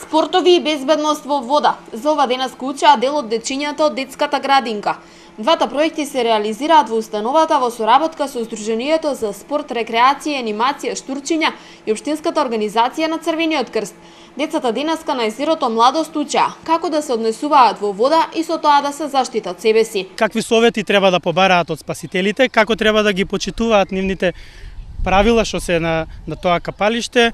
Спортови и безбедност во вода. За ова денеска учеа дел од дечињата од детската градинка. Двата проекти се реализираат во установата во соработка со Сдруженијето за спорт, рекреација и анимација Штурчиња и Општинската организација на Црвениот крст. Децата денеска на езерото Младост учеа како да се однесуваат во вода и со тоа да се заштитат себе си. Какви совети треба да побараат од спасителите, како треба да ги почитуваат нивните правила што се на тоа капалиште,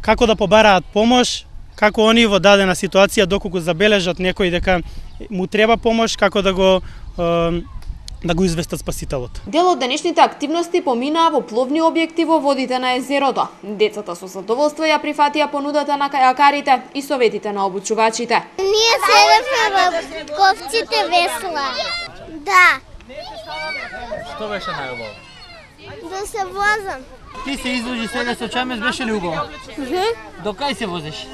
како да побараат помош, како они во дадена ситуација доколку забележат некој дека му треба помош, како да го известат спасителот. Дел од денешните активности поминаа во пловни објекти во водите на езерото. Децата со задоволство ја прифатија понудата на кајакарите и советите на обучувачите. Ние седевме во ковците весла. Да. Што беше најубаво? Да се возам. Ти се изложи сега со чамес, беше ли убаво? До кај се возиш?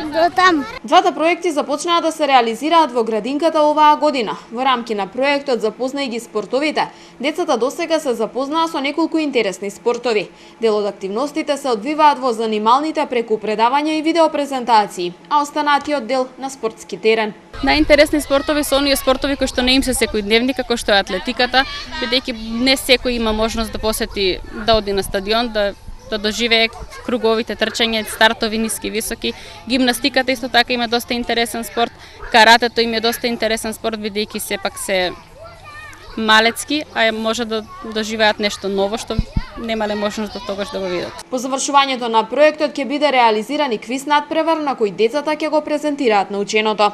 До там. Двата проекти започнаа да се реализираат во градинката оваа година. Во рамки на проектот Запознај ги спортовите, децата досега се запознаа со неколку интересни спортови. Дел од активностите се одвиваат во занималните преку предавања и видеопрезентации, а останатиот дел на спортски терен. Најинтересни спортови се оние спортови кои што не им се секојдневни, како што е атлетиката, бидејќи не секој има можност да посети, да оди на стадион, да доживее круговите трчање, стартови ниски, високи. Гимнастиката исто така има доста интересен спорт, каратето им е доста интересен спорт, бидејќи сепак се малецки, а може да доживеат нешто ново што немале можност до тогаш да го видат. По завршувањето на проектот ќе биде реализиран и квиз надпревар на кој децата ќе го презентираат наученото.